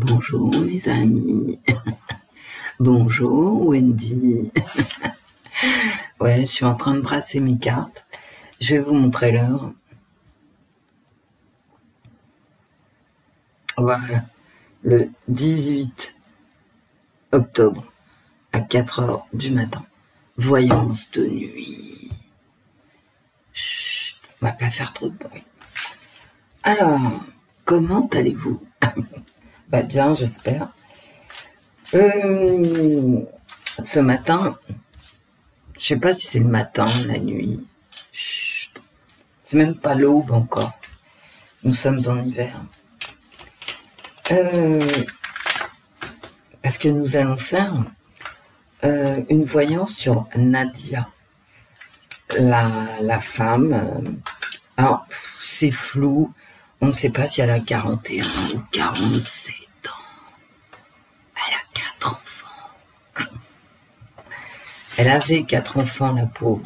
Bonjour mes amis. Bonjour Wendy. Ouais, je suis en train de brasser mes cartes. Je vais vous montrer l'heure. Voilà, le 18 octobre à 4 h du matin. Voyance de nuit. Chut, on va pas faire trop de bruit. Alors, comment allez-vous? Bah bien, j'espère. Ce matin, je sais pas si c'est le matin, la nuit. Chut, c'est même pas l'aube encore. Nous sommes en hiver. Parce que nous allons faire une voyance sur Nadia, la femme. Alors, c'est flou. On ne sait pas si elle a 41 ou 47 ans. Elle a 4 enfants. Elle avait 4 enfants, la pauvre.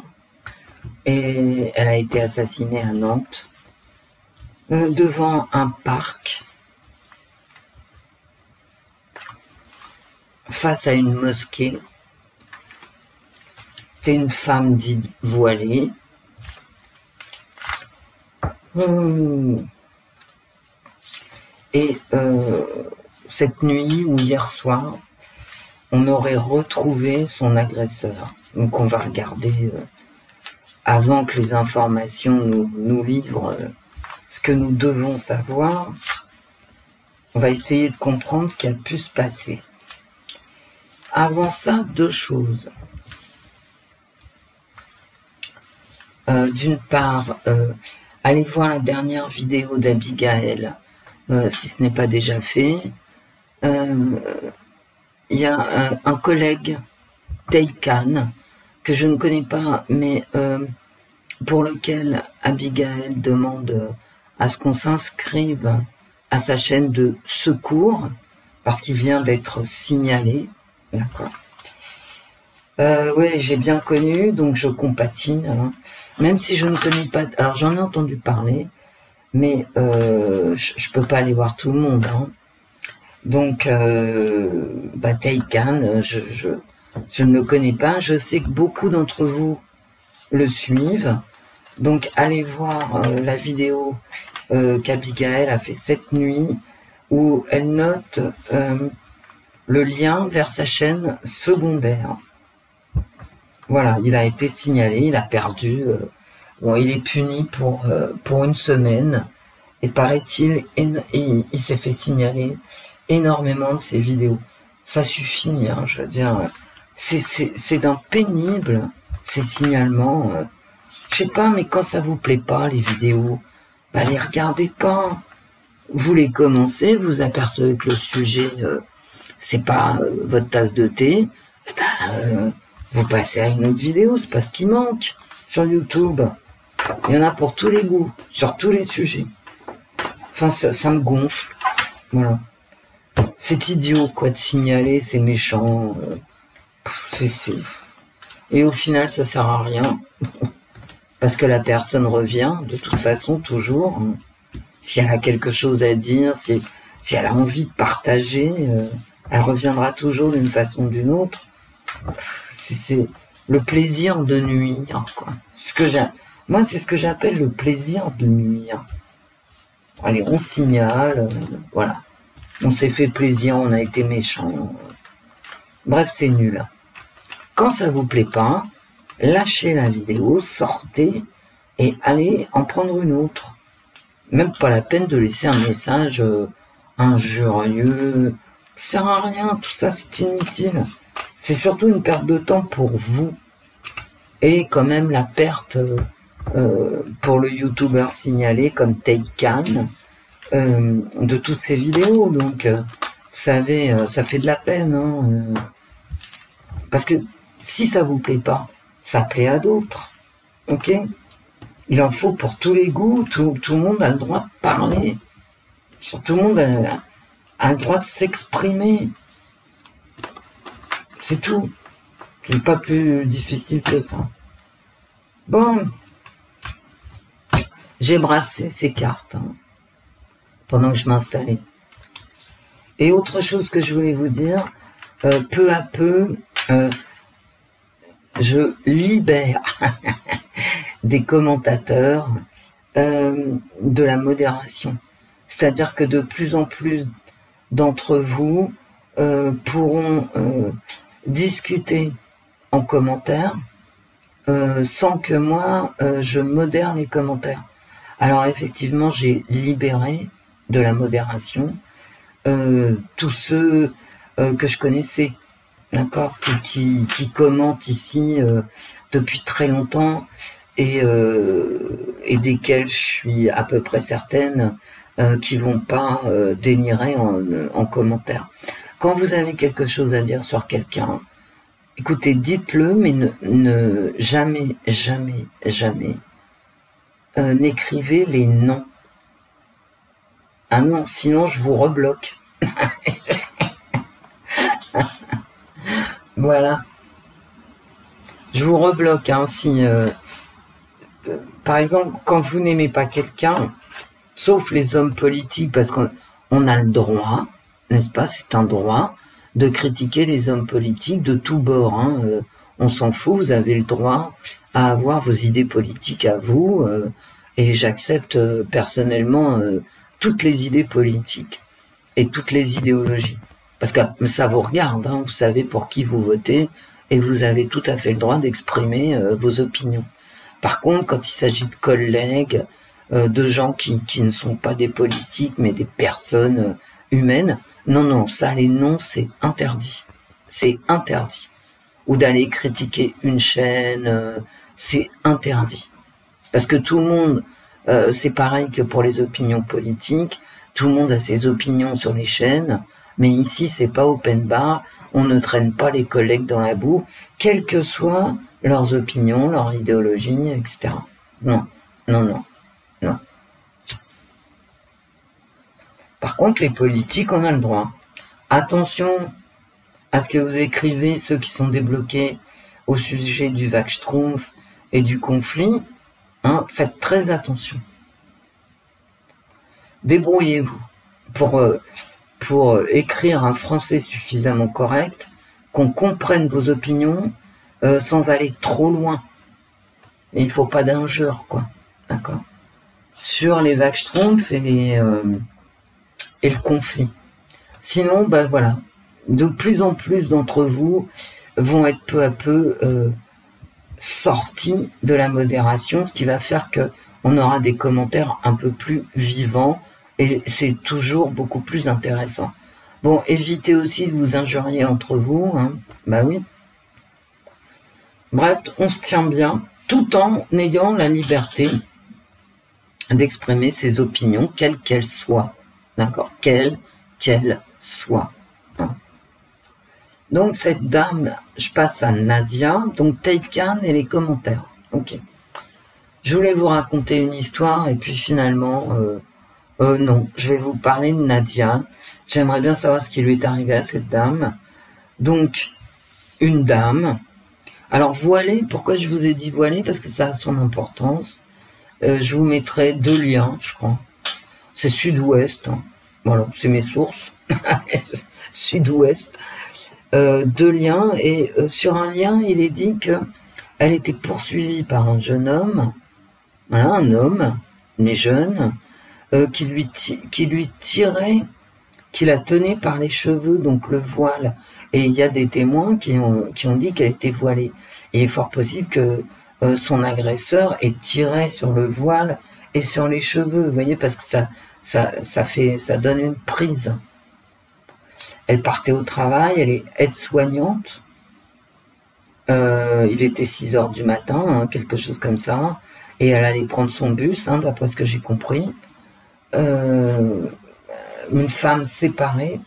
Et elle a été assassinée à Nantes, devant un parc, face à une mosquée. C'était une femme dite voilée. Et cette nuit ou hier soir, on aurait retrouvé son agresseur. Donc on va regarder, avant que les informations nous livrent ce que nous devons savoir, on va essayer de comprendre ce qui a pu se passer. Avant ça, deux choses. D'une part, allez voir la dernière vidéo d'Abigaël, si ce n'est pas déjà fait. Il y a un collègue, Teikan, que je ne connais pas, mais pour lequel Abigaël demande à ce qu'on s'inscrive à sa chaîne de secours, parce qu'il vient d'être signalé. D'accord. Oui, j'ai bien connu, donc je compatis, hein. Même si je ne connais pas... Alors, j'en ai entendu parler, mais je peux pas aller voir tout le monde, hein. Donc, Teikan, je ne le connais pas. Je sais que beaucoup d'entre vous le suivent. Donc, allez voir la vidéo qu'Abigaël a fait cette nuit, où elle note le lien vers sa chaîne secondaire. Voilà, il a été signalé, il a perdu. Bon, il est puni pour une semaine. Et paraît-il, il s'est fait signaler énormément de ses vidéos. Ça suffit, hein, je veux dire. C'est d'un pénible, ces signalements. Je sais pas, mais quand ça vous plaît pas, les vidéos, bah les regardez pas. Vous les commencez, vous apercevez que le sujet, c'est pas votre tasse de thé, vous passez à une autre vidéo, c'est pas ce qui manque sur YouTube. Il y en a pour tous les goûts, sur tous les sujets. Enfin, ça me gonfle. Voilà. C'est idiot, quoi, de signaler, c'est méchant. Et au final, ça sert à rien. Parce que la personne revient, de toute façon, toujours. Si elle a quelque chose à dire, si elle a envie de partager, elle reviendra toujours d'une façon ou d'une autre. C'est le plaisir de nuire, quoi. Moi, c'est ce que j'appelle le plaisir de nuire. Allez, on signale, voilà. On s'est fait plaisir, on a été méchant. Bref, c'est nul. Quand ça vous plaît pas, lâchez la vidéo, sortez et allez en prendre une autre. Même pas la peine de laisser un message injurieux. Ça sert à rien, tout ça c'est inutile. C'est surtout une perte de temps pour vous. Et quand même la perte pour le youtubeur signalé comme Teikan de toutes ces vidéos. Donc, vous savez, ça fait de la peine. Hein, parce que si ça vous plaît pas, ça plaît à d'autres. Ok ? Il en faut pour tous les goûts. Tout le monde a le droit de parler. Tout le monde a le droit de s'exprimer. C'est tout. C'est pas plus difficile que ça. Bon. J'ai brassé ces cartes, hein, pendant que je m'installais. Et autre chose que je voulais vous dire, peu à peu, je libère des commentateurs de la modération. C'est-à-dire que de plus en plus d'entre vous pourront discuter en commentaire sans que moi je modère les commentaires. Alors effectivement, j'ai libéré de la modération tous ceux que je connaissais, d'accord, qui commentent ici depuis très longtemps et desquels je suis à peu près certaine qui vont pas dénirer en commentaire. Quand vous avez quelque chose à dire sur quelqu'un, écoutez, dites-le, mais jamais n'écrivez les noms. Ah non, sinon je vous rebloque. Voilà. Je vous rebloque, hein, si... par exemple, quand vous n'aimez pas quelqu'un, sauf les hommes politiques, parce qu'on a le droit, n'est-ce pas, c'est un droit, de critiquer les hommes politiques de tous bords. Hein, on s'en fout, vous avez le droit à avoir vos idées politiques à vous, et j'accepte personnellement toutes les idées politiques et toutes les idéologies. Parce que ça vous regarde, hein, vous savez pour qui vous votez, et vous avez tout à fait le droit d'exprimer vos opinions. Par contre, quand il s'agit de collègues, de gens qui ne sont pas des politiques, mais des personnes humaines, non, ça, les noms, c'est interdit. C'est interdit. Ou d'aller critiquer une chaîne, c'est interdit. Parce que tout le monde, c'est pareil que pour les opinions politiques, tout le monde a ses opinions sur les chaînes, mais ici, c'est pas open bar, on ne traîne pas les collègues dans la boue, quelles que soient leurs opinions, leur idéologie, etc. Non. Par contre, les politiques, on a le droit. Attention à ce que vous écrivez, ceux qui sont débloqués au sujet du Wachschtroumpf et du conflit, hein, faites très attention. Débrouillez-vous pour écrire un français suffisamment correct, qu'on comprenne vos opinions sans aller trop loin. Et il ne faut pas d'injures, quoi. D'accord. Sur les Wachschtroumpf et le conflit. Sinon, ben voilà, de plus en plus d'entre vous vont être peu à peu sortis de la modération, ce qui va faire que on aura des commentaires un peu plus vivants et c'est toujours beaucoup plus intéressant. Bon, évitez aussi de vous injurier entre vous, hein. Bah oui. Bref, on se tient bien, tout en ayant la liberté d'exprimer ses opinions, quelles qu'elles soient. D'accord, quelles qu'elles soient. Hein. Donc, cette dame, je passe à Nadia, donc Taycan et les commentaires. Ok. Je voulais vous raconter une histoire, et puis finalement, non, je vais vous parler de Nadia. J'aimerais bien savoir ce qui lui est arrivé à cette dame. Donc, une dame. Alors, voilée, pourquoi je vous ai dit voilée? Parce que ça a son importance. Je vous mettrai 2 liens, je crois. C'est Sud-Ouest. Hein. Voilà, c'est mes sources. Sud-Ouest. 2 liens. Et sur un lien, il est dit que elle était poursuivie par un jeune homme. Voilà, un homme, mais jeune, qui lui tirait, qui la tenait par les cheveux, donc le voile. Et il y a des témoins qui ont dit qu'elle était voilée. Et il est fort possible que son agresseur ait tiré sur le voile et sur les cheveux, vous voyez, parce que ça donne une prise. Elle partait au travail, elle est aide-soignante. Il était 6 heures du matin, hein, quelque chose comme ça. Et elle allait prendre son bus, hein, d'après ce que j'ai compris. Une femme séparée,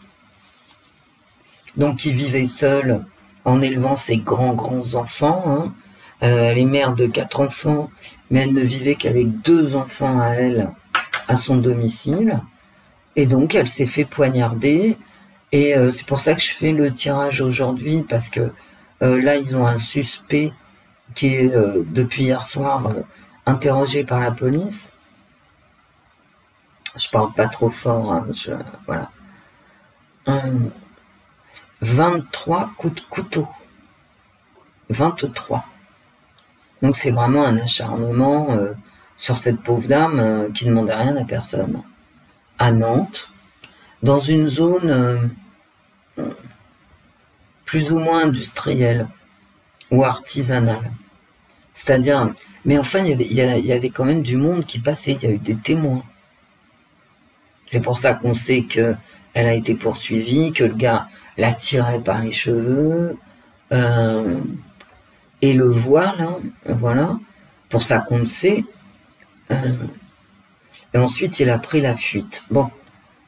donc qui vivait seule en élevant ses grands enfants. Hein. Elle est mère de 4 enfants, mais elle ne vivait qu'avec 2 enfants à elle, à son domicile. Et donc, elle s'est fait poignarder. Et c'est pour ça que je fais le tirage aujourd'hui, parce que là, ils ont un suspect qui est, depuis hier soir, interrogé par la police. Je parle pas trop fort, hein, voilà. 23 coups de couteau. 23. Donc c'est vraiment un acharnement sur cette pauvre dame qui ne demandait rien à personne. À Nantes, dans une zone plus ou moins industrielle ou artisanale. C'est-à-dire, mais enfin, il y avait quand même du monde qui passait, il y a eu des témoins. C'est pour ça qu'on sait que elle a été poursuivie, que le gars la tirait par les cheveux, et le voile, hein, voilà, pour ça qu'on le sait. Et ensuite, il a pris la fuite. Bon,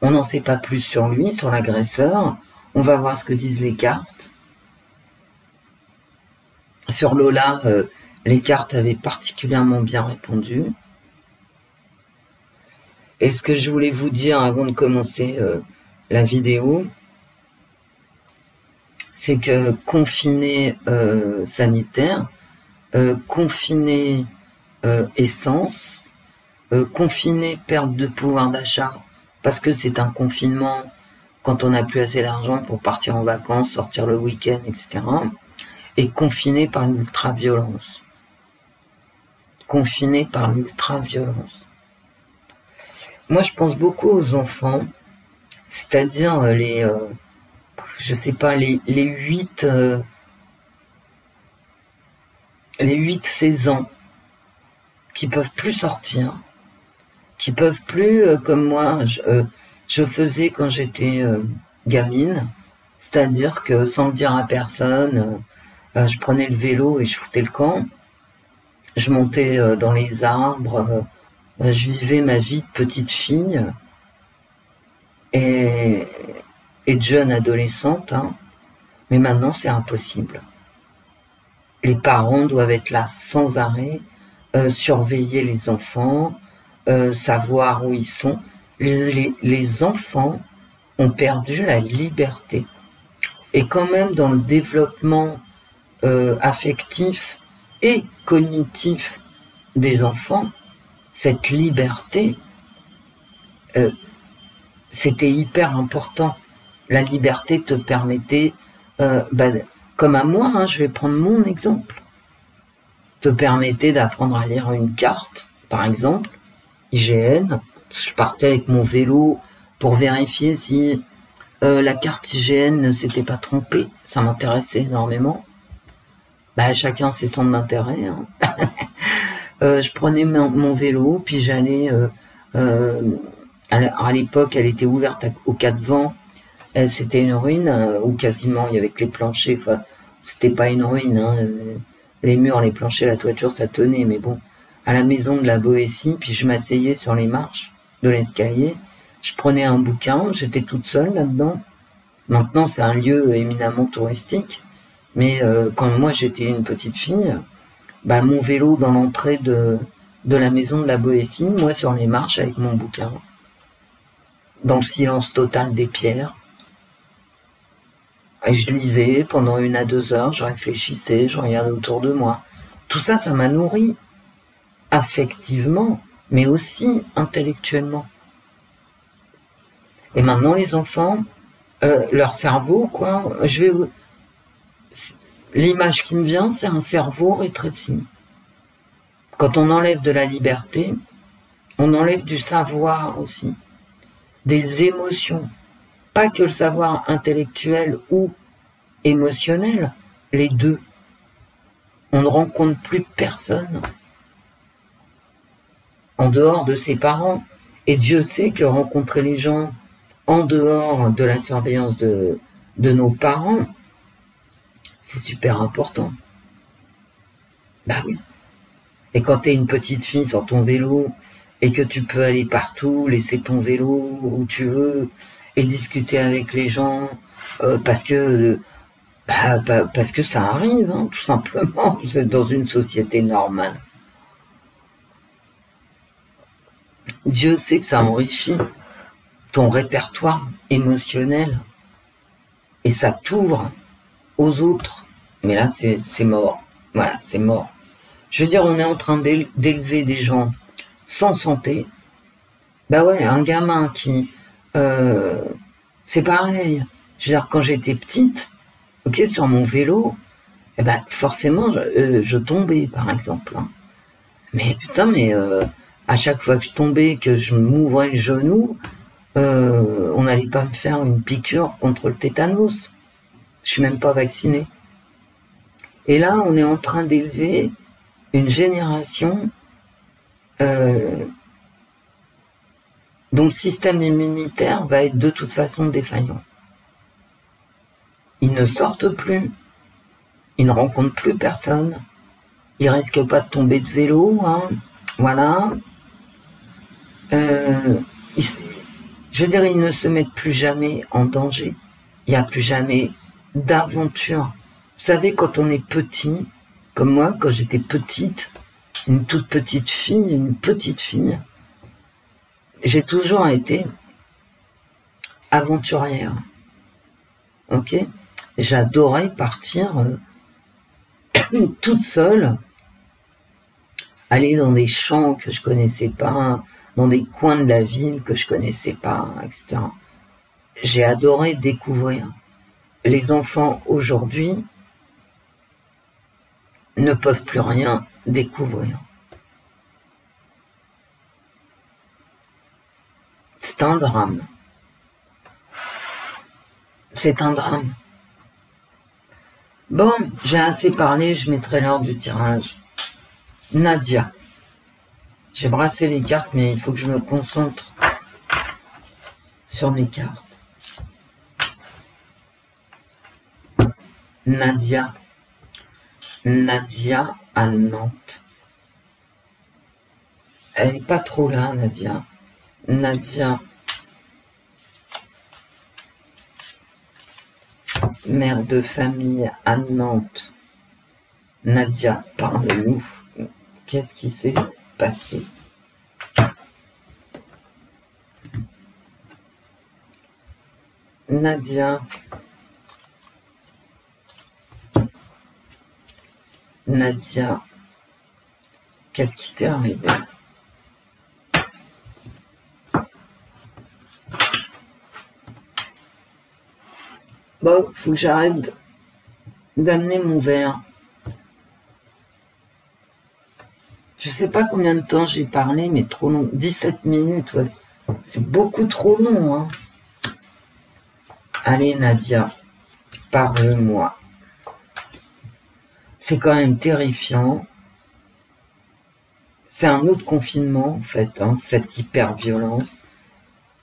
on n'en sait pas plus sur lui, sur l'agresseur. On va voir ce que disent les cartes. Sur Lola, les cartes avaient particulièrement bien répondu. Et ce que je voulais vous dire avant de commencer la vidéo, c'est que confiné sanitaire, confiné essence, confiné perte de pouvoir d'achat, parce que c'est un confinement quand on n'a plus assez d'argent pour partir en vacances, sortir le week-end, etc. Et confiné par l'ultra-violence. Confiné par l'ultra-violence. Moi, je pense beaucoup aux enfants, c'est-à-dire je sais pas, les 8-16 ans, qui peuvent plus sortir, qui peuvent plus, comme moi, je faisais quand j'étais gamine, c'est-à-dire que sans le dire à personne, je prenais le vélo et je foutais le camp, je montais dans les arbres, je vivais ma vie de petite fille et de jeune adolescente, hein. Mais maintenant c'est impossible. Les parents doivent être là sans arrêt, surveiller les enfants, savoir où ils sont. Les enfants ont perdu la liberté. Et quand même dans le développement affectif et cognitif des enfants, cette liberté, c'était hyper important. La liberté te permettait, comme à moi, hein, je vais prendre mon exemple, te permettait d'apprendre à lire une carte, par exemple, IGN. Je partais avec mon vélo pour vérifier si la carte IGN ne s'était pas trompée. Ça m'intéressait énormément. Chacun ses centres d'intérêt, hein. Je prenais mon vélo, puis j'allais... à l'époque, elle était ouverte aux 4 vents. C'était une ruine, où quasiment il y avait que les planchers. Enfin, c'était pas une ruine, hein. Les murs, les planchers, la toiture, ça tenait. Mais bon, à la maison de la Boétie, puis je m'asseyais sur les marches de l'escalier. Je prenais un bouquin, j'étais toute seule là-dedans. Maintenant, c'est un lieu éminemment touristique. Mais quand moi, j'étais une petite fille... mon vélo dans l'entrée de la maison de la Boétie, moi sur les marches avec mon bouquin, dans le silence total des pierres. Et je lisais pendant 1 à 2 heures, je réfléchissais, je regardais autour de moi. Tout ça, ça m'a nourri, affectivement, mais aussi intellectuellement. Et maintenant, les enfants, leur cerveau, quoi, l'image qui me vient, c'est un cerveau rétréci. Quand on enlève de la liberté, on enlève du savoir aussi, des émotions. Pas que le savoir intellectuel ou émotionnel, les deux. On ne rencontre plus personne en dehors de ses parents. Et Dieu sait que rencontrer les gens en dehors de la surveillance de nos parents, c'est super important. Oui. Et quand tu es une petite fille sur ton vélo et que tu peux aller partout, laisser ton vélo où tu veux et discuter avec les gens parce que ça arrive, hein, tout simplement. Vous êtes dans une société normale. Dieu sait que ça enrichit ton répertoire émotionnel et ça t'ouvre aux autres. Mais là, c'est mort. Voilà, c'est mort. Je veux dire, on est en train d'élever des gens sans santé. Un gamin qui C'est pareil. Je veux dire, quand j'étais petite, ok, sur mon vélo, eh ben, forcément, je tombais, par exemple. Hein. Mais putain, à chaque fois que je tombais, que je m'ouvrais le genou, on n'allait pas me faire une piqûre contre le tétanos. Je suis même pas vaccinée. Et là, on est en train d'élever une génération dont le système immunitaire va être de toute façon défaillant. Ils ne sortent plus, ils ne rencontrent plus personne, ils risquent pas de tomber de vélo, hein, voilà. Je veux dire, ils ne se mettent plus jamais en danger, il n'y a plus jamais d'aventure. Vous savez, quand on est petit, comme moi, quand j'étais petite, une toute petite fille, j'ai toujours été aventurière. Ok? J'adorais partir toute seule, aller dans des champs que je connaissais pas, dans des coins de la ville que je connaissais pas, etc. J'ai adoré découvrir. Les enfants aujourd'hui ne peuvent plus rien découvrir. C'est un drame. C'est un drame. Bon, j'ai assez parlé, je mettrai l'heure du tirage. Nadia. J'ai brassé les cartes, mais il faut que je me concentre sur mes cartes. Nadia. Nadia à Nantes. Elle n'est pas trop là, Nadia. Nadia. Mère de famille à Nantes. Nadia, parle-nous. Qu'est-ce qui s'est passé? Nadia. Nadia. Qu'est-ce qui t'est arrivé? Bon, faut que j'arrête d'amener mon verre. Je sais pas combien de temps j'ai parlé, mais trop long. 17 minutes, ouais. C'est beaucoup trop long, hein. Allez, Nadia, parle-moi. C'est quand même terrifiant. C'est un autre confinement, en fait, hein, cette hyper-violence.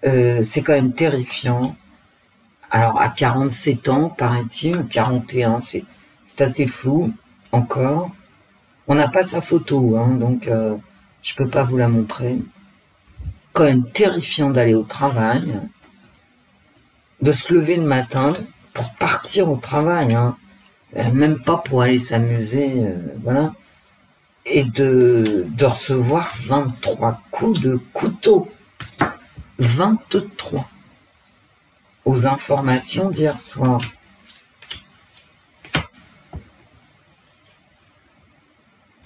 C'est quand même terrifiant. Alors, à 47 ans, paraît-il, ou 41, c'est assez flou, encore. On n'a pas sa photo, hein, donc je peux pas vous la montrer. Quand même terrifiant d'aller au travail, de se lever le matin pour partir au travail, hein, même pas pour aller s'amuser, voilà, et de recevoir 23 coups de couteau. 23. Aux informations d'hier soir.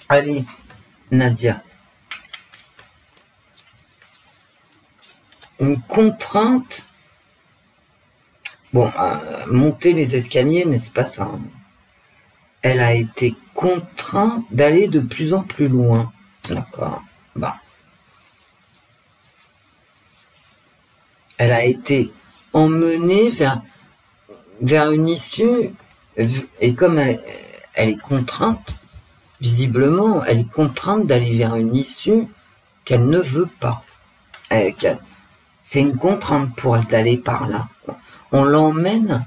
Allez, Nadia. Une contrainte. Bon, monter les escaliers, mais c'est pas ça. Hein. Elle a été contrainte d'aller de plus en plus loin. D'accord. Bah. Elle a été emmenée vers une issue, et comme elle est contrainte, visiblement, elle est contrainte d'aller vers une issue qu'elle ne veut pas. C'est une contrainte pour elle d'aller par là. On l'emmène,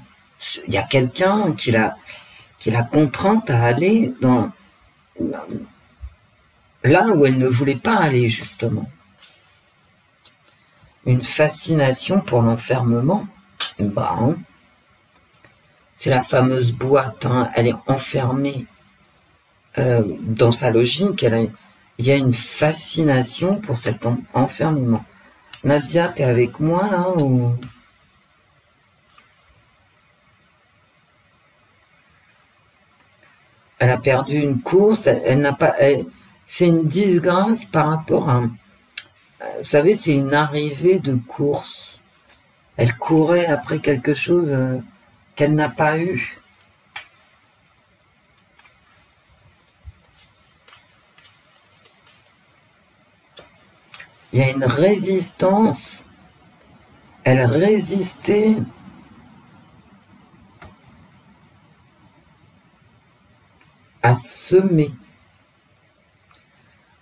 il y a quelqu'un qui l'a contrainte à aller là où elle ne voulait pas aller, justement. Une fascination pour l'enfermement. Bah, hein. C'est la fameuse boîte, hein. Elle est enfermée dans sa logique. Il y a une fascination pour cet enfermement. Nadia, t'es avec moi là ou... Elle a perdu une course, elle n'a pas... C'est une disgrâce par rapport à... Vous savez, c'est une arrivée de course. Elle courait après quelque chose qu'elle n'a pas eu. Il y a une résistance. Elle résistait à semer,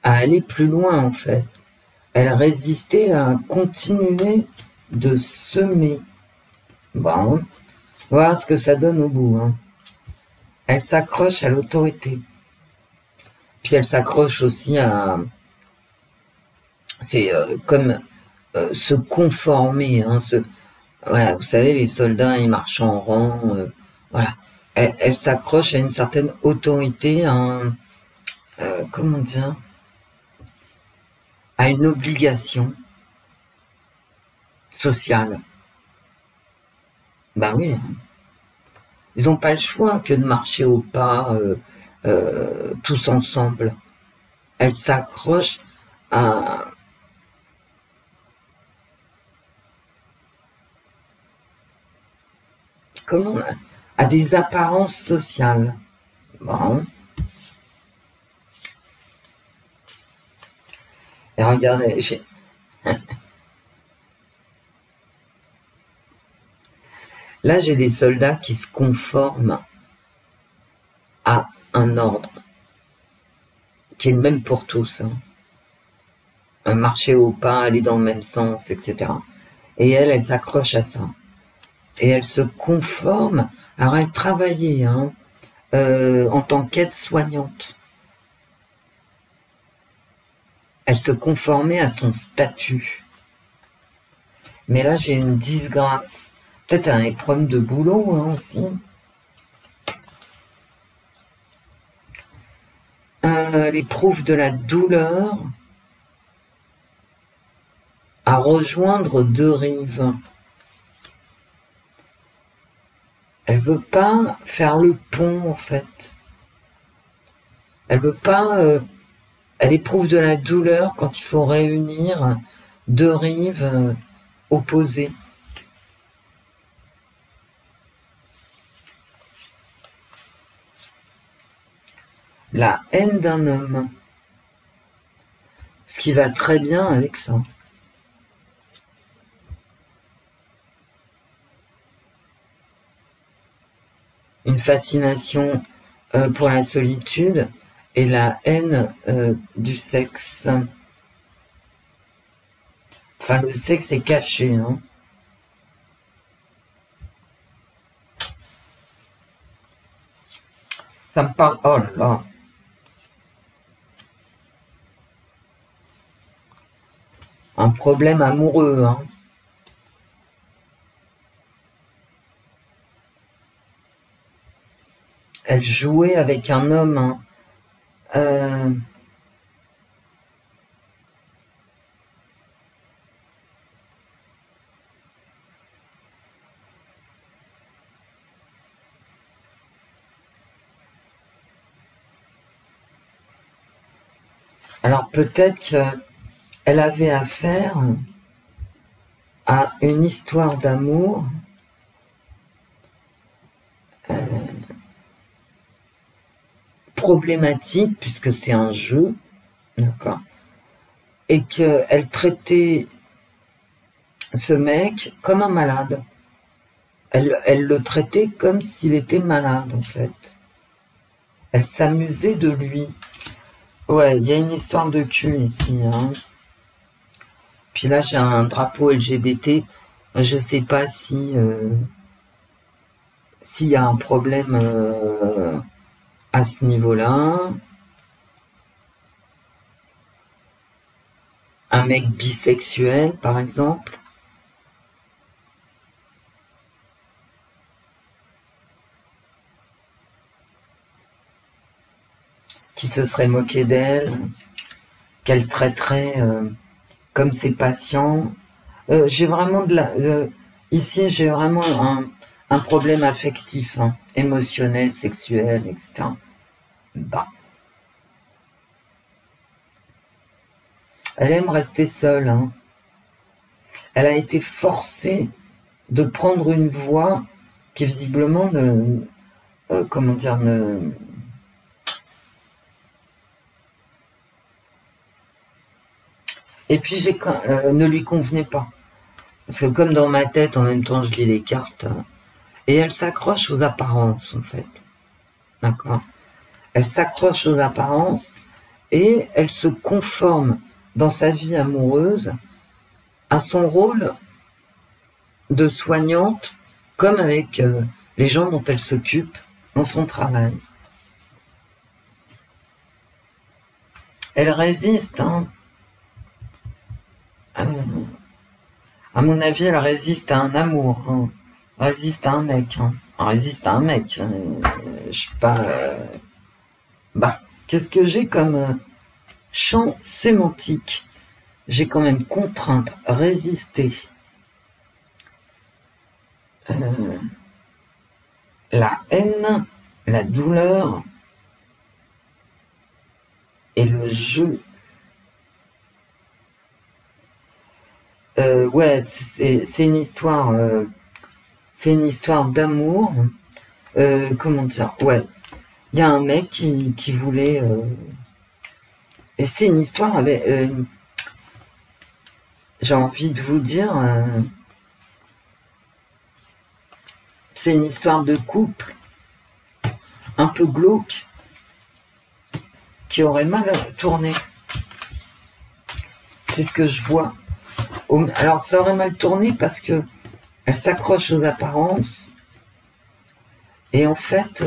à aller plus loin en fait. Elle résistait à continuer de semer. Bon, voir ce que ça donne au bout. Hein. Elle s'accroche à l'autorité. Puis elle s'accroche aussi à... C'est comme se conformer. Hein, voilà, vous savez, les soldats, ils marchent en rang. Voilà. Elle s'accroche à une certaine autorité, comment dire, à une obligation sociale. Ben oui. Ils n'ont pas le choix que de marcher au pas tous ensemble. Elle s'accroche à... Comment à des apparences sociales. Bon. Et regardez, là j'ai des soldats qui se conforment à un ordre qui est le même pour tous. Hein. Un marcher au pas, aller dans le même sens, etc. Et elle s'accroche à ça. Et elle se conforme. Alors elle travaillait hein, en tant qu'aide-soignante. Elle se conformait à son statut. Mais là, j'ai une disgrâce. Peut-être un problème de boulot hein, aussi. L'éprouve de la douleur à rejoindre deux rives. Elle veut pas faire le pont, en fait. Elle veut pas... elle éprouve de la douleur quand il faut réunir deux rives opposées. La haine d'un homme. Ce qui va très bien avec ça. Une fascination pour la solitude et la haine du sexe. Enfin, le sexe est caché. Hein. Ça me parle... Oh là là. Un problème amoureux. Hein. Elle jouait avec un homme... Hein. Alors peut-être qu'elle avait affaire à une histoire d'amour problématique, puisque c'est un jeu, d'accord, et qu'elle traitait ce mec comme un malade. Elle le traitait comme s'il était malade, en fait. Elle s'amusait de lui. Ouais, il y a une histoire de cul ici. Hein. Puis là, j'ai un drapeau LGBT. Je sais pas si s'il y a un problème à ce niveau-là. Un mec bisexuel, par exemple. Qui se serait moqué d'elle, qu'elle traiterait comme ses patients. J'ai vraiment de la... ici, j'ai vraiment un problème affectif, hein, émotionnel, sexuel, etc. Bah. Elle aime rester seule. Hein. Elle a été forcée de prendre une voie qui visiblement ne... comment dire, et puis ne lui convenait pas. Parce que comme dans ma tête, en même temps, je lis les cartes, et elle s'accroche aux apparences, en fait. D'accord? Elle s'accroche aux apparences, et elle se conforme dans sa vie amoureuse à son rôle de soignante, comme avec les gens dont elle s'occupe dans son travail. Elle résiste, hein. À mon avis, elle résiste à un amour, hein. Résiste à un mec, hein. Résiste à un mec. Je sais pas... Bah, qu'est-ce que j'ai comme champ sémantique? J'ai quand même contrainte, résister. La haine, la douleur et le jeu. Ouais, c'est une histoire, d'amour. Comment dire? Ouais, il y a un mec qui voulait. Et c'est une histoire avec. J'ai envie de vous dire. C'est une histoire de couple un peu glauque qui aurait mal tourné. C'est ce que je vois. Alors ça aurait mal tourné parce que elle s'accroche aux apparences et en fait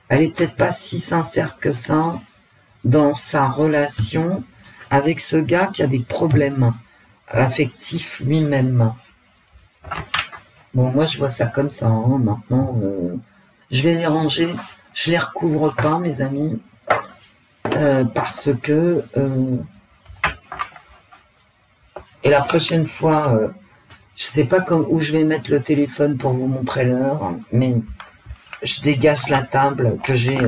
elle est peut-être pas si sincère que ça dans sa relation avec ce gars qui a des problèmes affectifs lui-même. Bon, moi je vois ça comme ça, hein. Maintenant je vais les ranger, je les recouvre pas mes amis parce que et la prochaine fois je sais pas où je vais mettre le téléphone pour vous montrer l'heure, mais je dégage la table que j'ai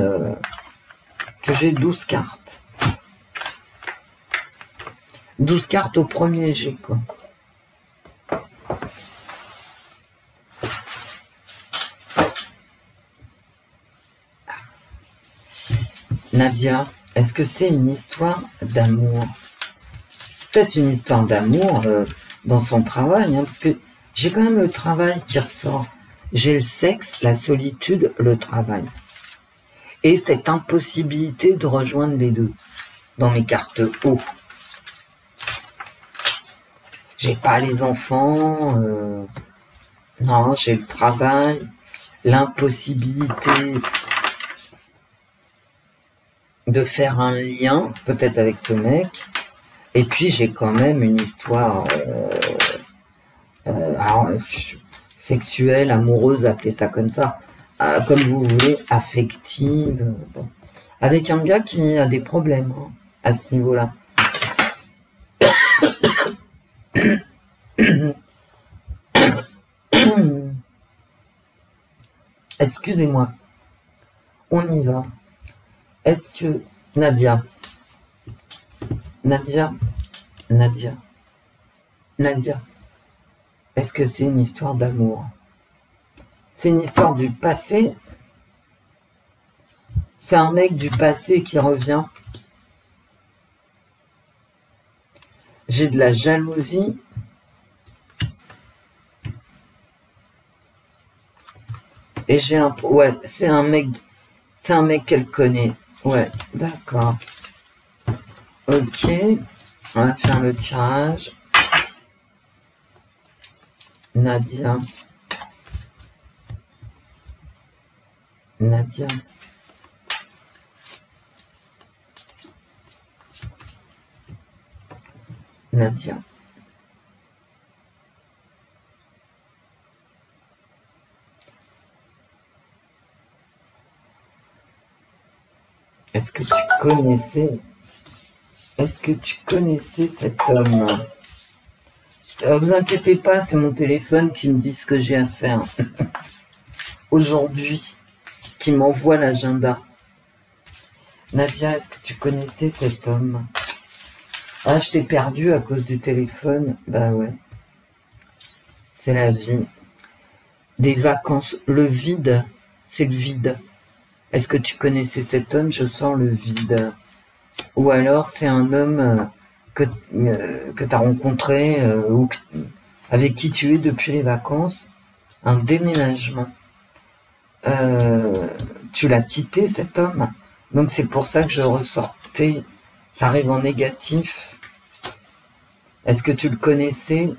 12 cartes. 12 cartes au premier jet, quoi. Nadia, est-ce que c'est une histoire d'amour? Peut-être une histoire d'amour dans son travail, hein, parce que j'ai quand même le travail qui ressort. J'ai le sexe, la solitude, le travail. Et cette impossibilité de rejoindre les deux dans mes cartes haut. J'ai pas les enfants, non, j'ai le travail, l'impossibilité de faire un lien, peut-être avec ce mec, et puis j'ai quand même une histoire alors, sexuelle, amoureuse, appelez ça comme ça, comme vous voulez, affective, bon. Avec un gars qui a des problèmes hein, à ce niveau-là. Excusez-moi, on y va. Est-ce que Nadia, est-ce que c'est une histoire d'amour? C'est une histoire du passé? C'est un mec du passé qui revient? J'ai de la jalousie? Et j'ai un... Ouais, c'est un mec qu'elle connaît. Ouais, d'accord. Ok, on va faire le tirage. Nadia. Nadia. Nadia. Est-ce que tu connaissais cet homme? Vous inquiétez pas, c'est mon téléphone qui me dit ce que j'ai à faire aujourd'hui, qui m'envoie l'agenda. Nadia, est-ce que tu connaissais cet homme? Ah, je t'ai perdu à cause du téléphone. Bah ouais, c'est la vie. des vacances. Le vide, c'est le vide. Est-ce que tu connaissais cet homme? Je sens le vide. Ou alors c'est un homme que tu as rencontré ou avec qui tu es depuis les vacances. Un déménagement. Tu l'as quitté cet homme. Donc c'est pour ça que je ressortais. Ça arrive en négatif. Est-ce que tu le connaissais?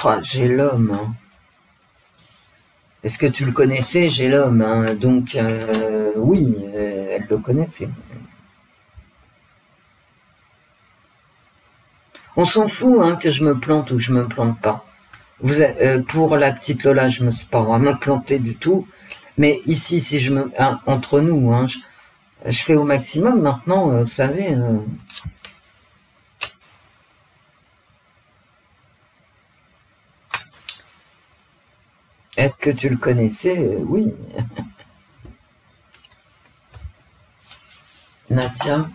Oh, j'ai l'homme. Hein. Est-ce que tu le connaissais? J'ai l'homme. Hein. Donc oui, elle le connaissait. On s'en fout hein, que je me plante ou que je me plante pas. Vous, pour la petite Lola, je me suis pas vraiment plantée du tout. Mais ici, si je me, hein, entre nous, hein, je fais au maximum maintenant, vous savez. Est-ce que tu le connaissais? Oui. Nadia,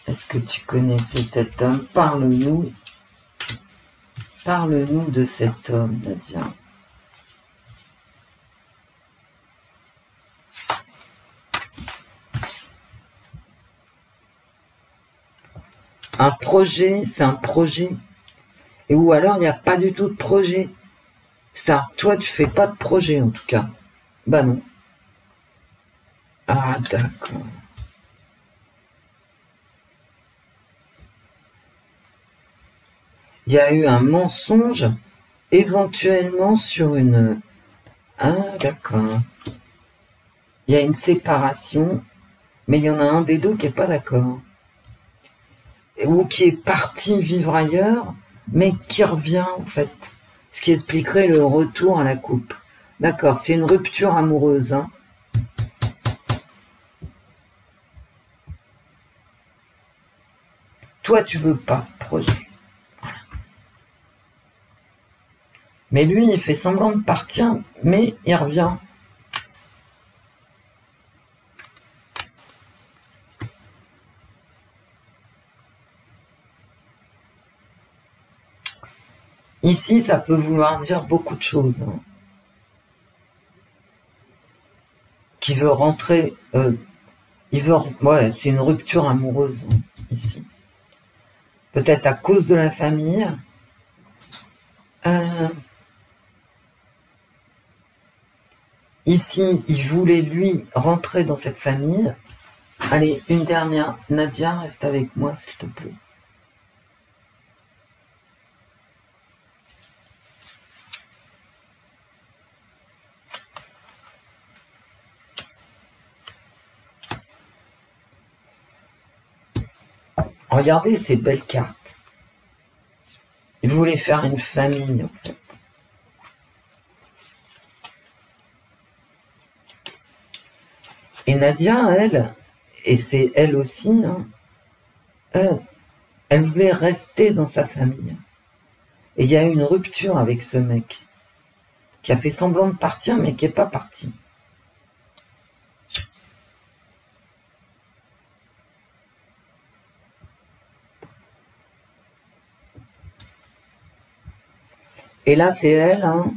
est-ce que tu connaissais cet homme? Parle-nous. Parle-nous de cet homme, Nadia. Un projet, c'est un projet. Et ou alors, il n'y a pas du tout de projet. Ça, toi, tu fais pas de projet, en tout cas. Bah non. Ah, d'accord. Il y a eu un mensonge, éventuellement sur une... Ah, d'accord. Il y a une séparation, mais il y en a un des deux qui n'est pas d'accord. Ou qui est parti vivre ailleurs, mais qui revient, en fait. Ce qui expliquerait le retour à la coupe. D'accord, c'est une rupture amoureuse, hein. Toi, tu veux pas de projet. Voilà. Mais lui, il fait semblant de partir, mais il revient. Ici, ça peut vouloir dire beaucoup de choses. Hein. Qui veut rentrer... ouais, c'est une rupture amoureuse, hein, ici. Peut-être à cause de la famille. Ici, il voulait, lui, rentrer dans cette famille. Allez, une dernière. Nadia, reste avec moi, s'il te plaît. Regardez ces belles cartes. Il voulait faire une famille, en fait. Et Nadia, elle, et c'est elle aussi, hein, elle voulait rester dans sa famille. Et il y a eu une rupture avec ce mec, qui a fait semblant de partir, mais qui n'est pas parti. Et là, c'est elle, hein.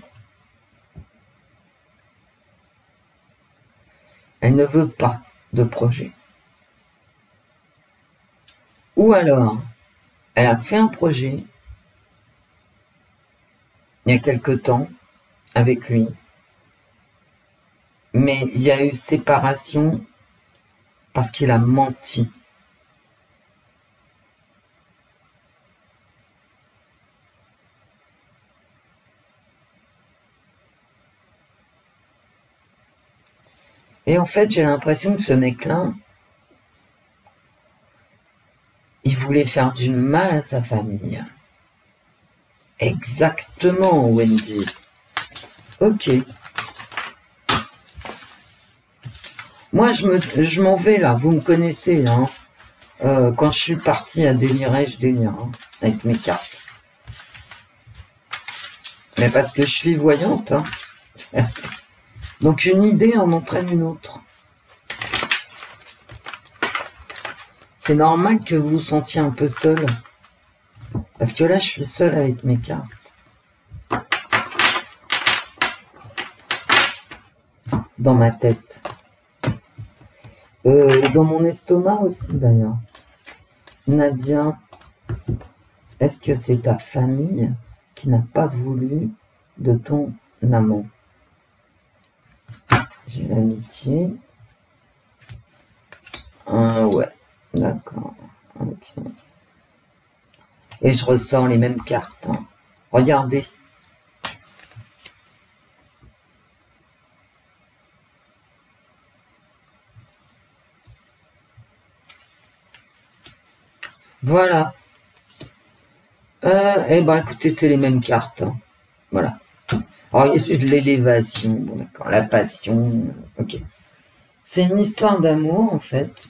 Elle ne veut pas de projet. Ou alors, elle a fait un projet il y a quelque temps avec lui, mais il y a eu séparation parce qu'il a menti. Et en fait, j'ai l'impression que ce mec-là, il voulait faire du mal à sa famille. Exactement, Wendy. Ok. Moi, je m'en vais là, vous me connaissez. Hein. Quand je suis partie à délirer, je délire hein, avec mes cartes. Mais parce que je suis voyante. Hein. Donc une idée en entraîne une autre. C'est normal que vous vous sentiez un peu seul. Parce que là, je suis seule avec mes cartes. Dans ma tête. Dans mon estomac aussi, d'ailleurs. Nadia, est-ce que c'est ta famille qui n'a pas voulu de ton amant? J'ai l'amitié. Ah ouais, d'accord. Ok. Et je ressors les mêmes cartes. Hein. Regardez. Voilà. Eh ben, écoutez, c'est les mêmes cartes. Hein. Voilà. Alors, il y a de l'élévation. Bon, d'accord. La passion. Ok. C'est une histoire d'amour, en fait.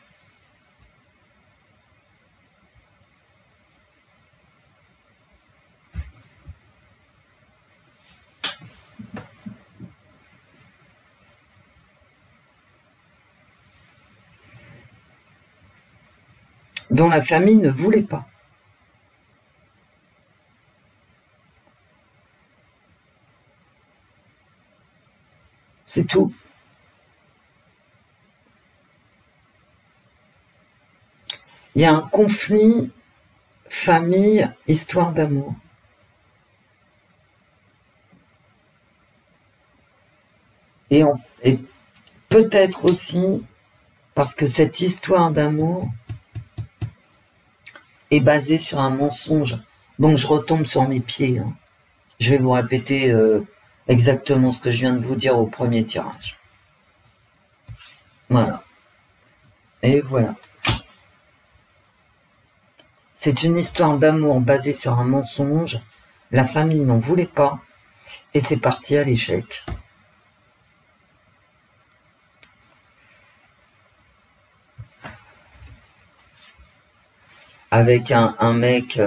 Dont la famille ne voulait pas. C'est tout. Il y a un conflit famille, histoire d'amour. Et peut-être aussi parce que cette histoire d'amour est basée sur un mensonge. Donc je retombe sur mes pieds. Hein. Je vais vous répéter exactement ce que je viens de vous dire au premier tirage. Voilà. Et voilà. C'est une histoire d'amour basée sur un mensonge. La famille n'en voulait pas. Et c'est parti à l'échec. Avec un mec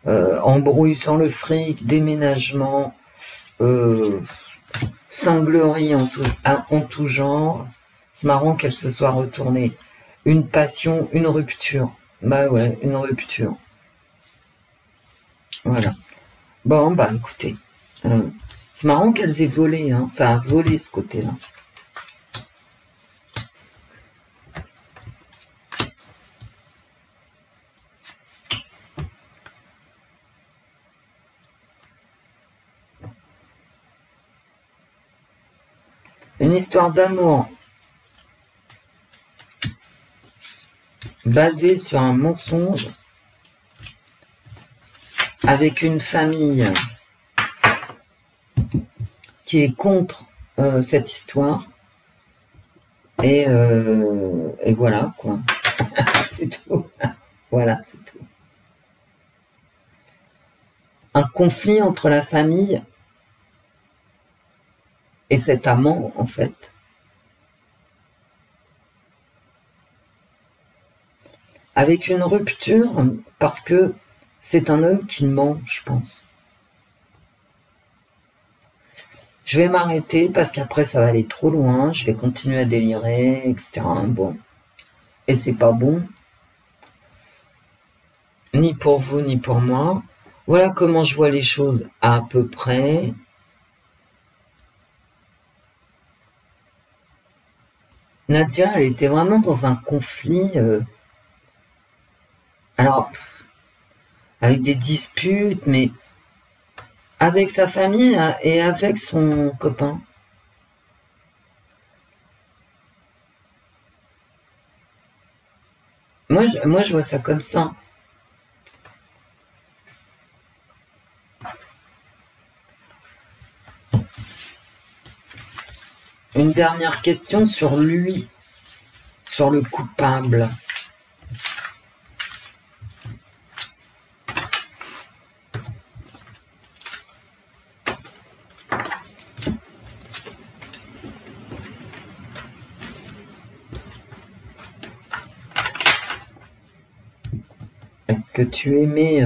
embrouille sans le fric, déménagement, cinglerie en tout genre. C'est marrant qu'elle se soit retournée. Une passion, une rupture. Bah ouais, une rupture. Voilà. Bon, bah écoutez. C'est marrant qu'elles aient volé, hein. Ça a volé ce côté-là. Une histoire d'amour basée sur un mensonge avec une famille qui est contre cette histoire et voilà quoi. C'est tout. Voilà, c'est tout. Un conflit entre la famille et cet amant, en fait. Avec une rupture, parce que c'est un homme qui ment, je pense. Je vais m'arrêter parce qu'après ça va aller trop loin, je vais continuer à délirer, etc. Bon. Et c'est pas bon. Ni pour vous, ni pour moi. Voilà comment je vois les choses à peu près. Nadia, elle était vraiment dans un conflit. Alors, avec des disputes, mais avec sa famille et avec son copain. Moi, je vois ça comme ça. Une dernière question sur lui, sur le coupable. Est-ce que tu aimais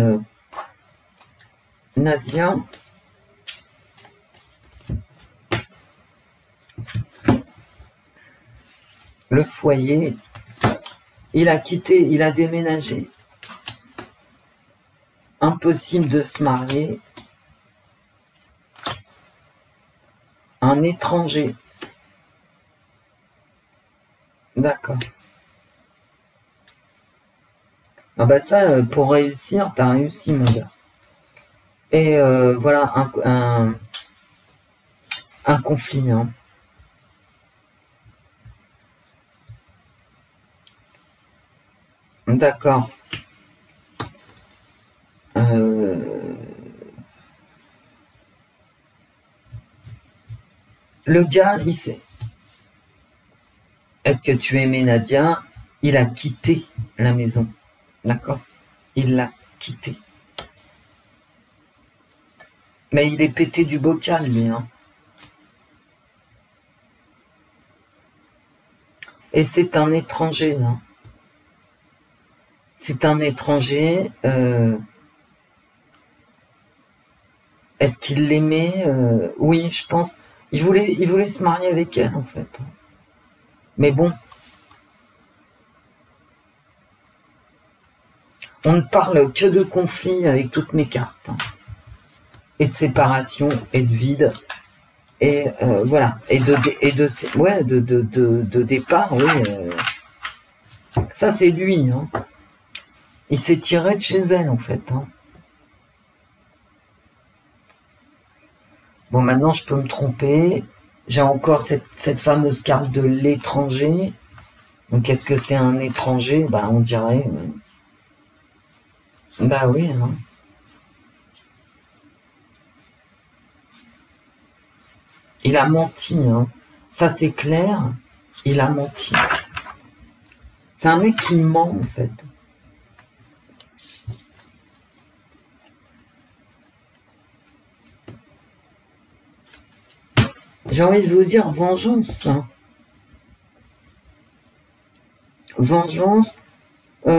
Nadia ? Le foyer, il a quitté, il a déménagé. impossible de se marier. Un étranger. D'accord. Ah bah ça, pour réussir, t'as réussi, mon gars. Et voilà, un conflit. Hein. D'accord. Le gars, il sait. Est-ce que tu aimais Nadia? Il a quitté la maison. D'accord? Il l'a quitté. Mais il est pété du bocal, lui. Hein. Et c'est un étranger. Hein. C'est un étranger. Est-ce qu'il l'aimait? Oui, je pense. Il voulait se marier avec elle, en fait. Mais bon. On ne parle que de conflit avec toutes mes cartes. Hein. Et de séparation, et de vide. Et voilà. Et de départ, oui. Ça, c'est lui. Hein. Il s'est tiré de chez elle, en fait. Hein. Bon, maintenant, je peux me tromper. J'ai encore cette fameuse carte de l'étranger. Donc, est-ce que c'est un étranger? Bah, on dirait... Bah oui. Hein. Il a menti. Hein. Ça, c'est clair. Il a menti. C'est un mec qui ment, en fait. J'ai envie de vous dire vengeance. Hein. Vengeance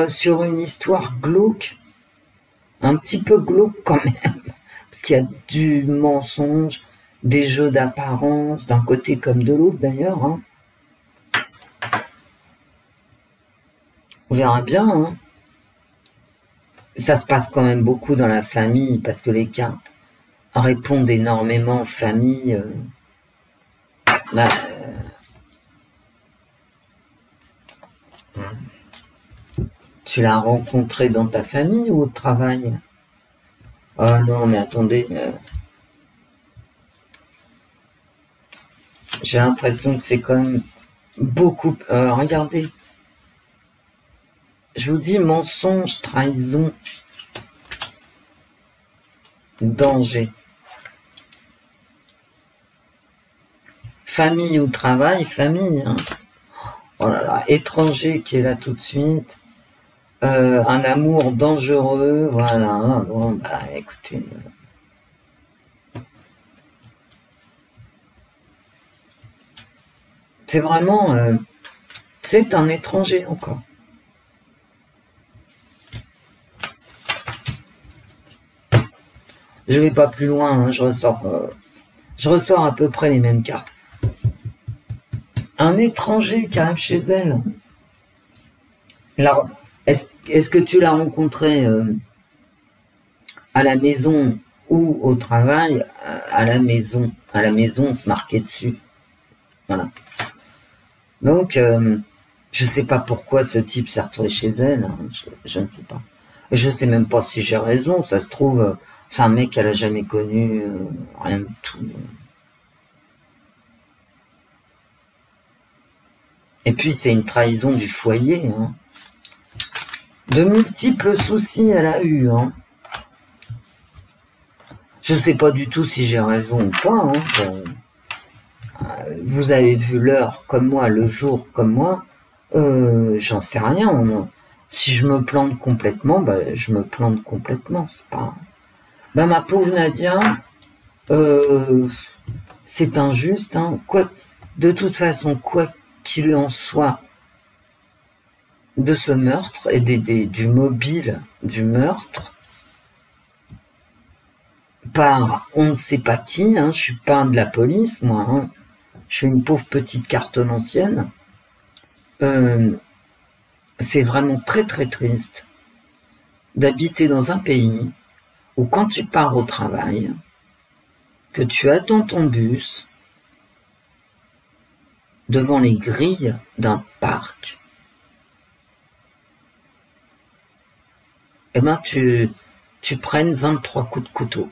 sur une histoire glauque. Un petit peu glauque quand même. Parce qu'il y a du mensonge, des jeux d'apparence, d'un côté comme de l'autre d'ailleurs. Hein. On verra bien. Hein. Ça se passe quand même beaucoup dans la famille parce que les cartes répondent énormément aux familles. Bah, tu l'as rencontré dans ta famille ou au travail? Oh non, mais attendez. J'ai l'impression que c'est quand même beaucoup... regardez. Je vous dis mensonge, trahison, danger. Famille ou travail, famille. Hein. Oh là là, étranger qui est là tout de suite. Un amour dangereux, voilà. Bon, bah écoutez. C'est vraiment... c'est un étranger encore. Je vais pas plus loin, hein, je ressors à peu près les mêmes cartes. Un étranger qui arrive chez elle. Est-ce que tu l'as rencontré à la maison ou au travail? À la maison, on se marquait dessus. Voilà. Donc, je sais pas pourquoi ce type s'est retrouvé chez elle. Hein, je ne sais pas. Je sais même pas si j'ai raison. Ça se trouve, c'est un mec qu'elle a jamais connu, rien de tout. Et puis, c'est une trahison du foyer. Hein. De multiples soucis, elle a eu. Hein. Je sais pas du tout si j'ai raison ou pas. Hein. Vous avez vu l'heure comme moi, le jour comme moi. J'en sais rien. Si je me plante complètement, bah, je me plante complètement. C'est pas... Bah, ma pauvre Nadia, c'est injuste. Hein. De toute façon, quoi qu'il en soit de ce meurtre et du mobile du meurtre, par on ne sait pas qui, hein, je suis pas de la police, moi, hein, je suis une pauvre petite cartomancienne, c'est vraiment très très triste d'habiter dans un pays où quand tu pars au travail, que tu attends ton bus devant les grilles d'un parc, eh ben tu prennes 23 coups de couteau.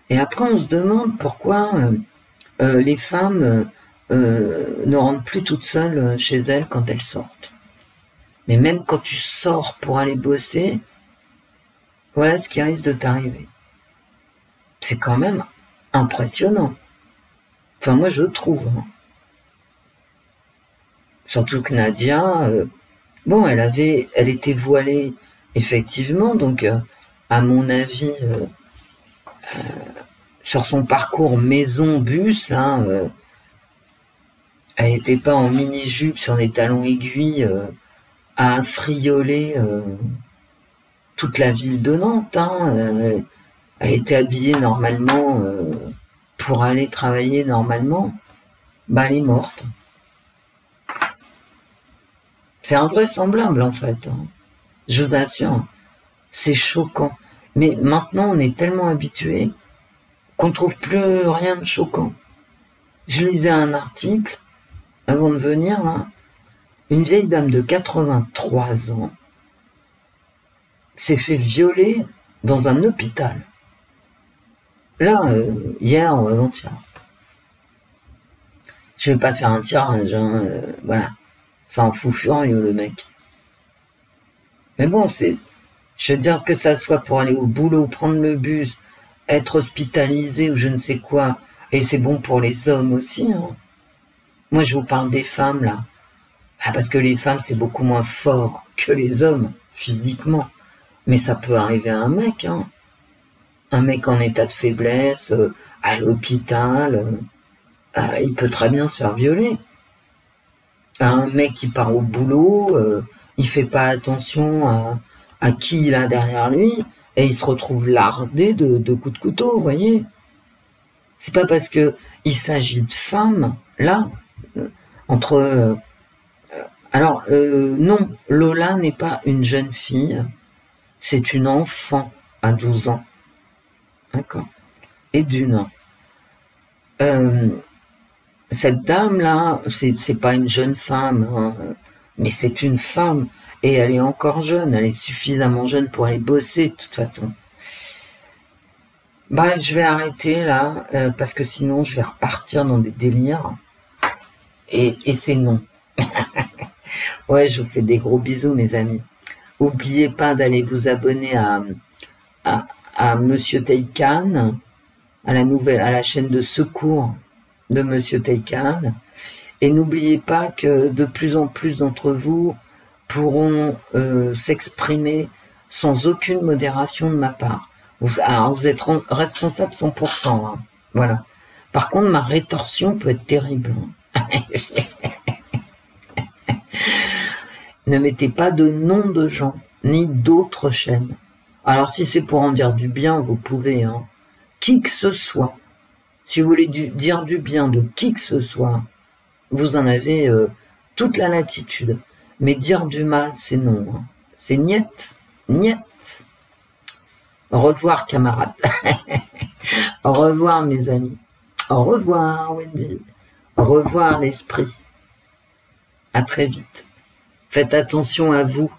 Et après, on se demande pourquoi les femmes ne rentrent plus toutes seules chez elles quand elles sortent. Mais même quand tu sors pour aller bosser, voilà ce qui risque de t'arriver. C'est quand même impressionnant. Enfin, moi, je trouve. Hein. Surtout que Nadia, bon, elle était voilée, effectivement, donc, à mon avis, sur son parcours maison-bus, là, elle n'était pas en mini-jupe sur des talons aiguilles à affrioler toute la ville de Nantes. Hein. Elle était habillée normalement pour aller travailler normalement. Bah, elle est morte. C'est invraisemblable, en fait. Hein. Je vous assure, c'est choquant. Mais maintenant, on est tellement habitués qu'on ne trouve plus rien de choquant. Je lisais un article, avant de venir, là, une vieille dame de 83 ans s'est fait violer dans un hôpital. Là, hier ou avant-hier. Je vais pas faire un tirage, hein, voilà. C'est un fou furieux, le mec. Mais bon, je veux dire que ça soit pour aller au boulot, prendre le bus, être hospitalisé ou je ne sais quoi, et c'est bon pour les hommes aussi. Hein. Moi, je vous parle des femmes, là. Ah, parce que les femmes, c'est beaucoup moins fort que les hommes, physiquement. Mais ça peut arriver à un mec, hein. Un mec en état de faiblesse, à l'hôpital, il peut très bien se faire violer. Un mec qui part au boulot, il fait pas attention à qui il a derrière lui, et il se retrouve lardé de coups de couteau, vous voyez. C'est pas parce que il s'agit de femmes, là, entre... alors, non, Lola n'est pas une jeune fille, c'est une enfant à 12 ans. D'accord. Et d'une. Cette dame-là, c'est pas une jeune femme, hein, mais c'est une femme. Et elle est encore jeune, elle est suffisamment jeune pour aller bosser, de toute façon. Bah, je vais arrêter là, parce que sinon je vais repartir dans des délires. Et c'est non. Ouais, je vous fais des gros bisous, mes amis. N'oubliez pas d'aller vous abonner à Monsieur Taycan, à la chaîne de secours de Monsieur Taycan. Et n'oubliez pas que de plus en plus d'entre vous pourront s'exprimer sans aucune modération de ma part. Alors vous êtes responsable 100%. Hein. Voilà. Par contre, ma rétorsion peut être terrible. Hein. Ne mettez pas de nom de gens, ni d'autres chaînes. Alors si c'est pour en dire du bien, vous pouvez. Hein. Qui que ce soit. Si vous voulez dire du bien de qui que ce soit, vous en avez toute la latitude. Mais dire du mal, c'est non. Hein. C'est niet. Niet. Au revoir, camarades. Au revoir, mes amis. Au revoir, Wendy. Au revoir, l'esprit. À très vite. Faites attention à vous.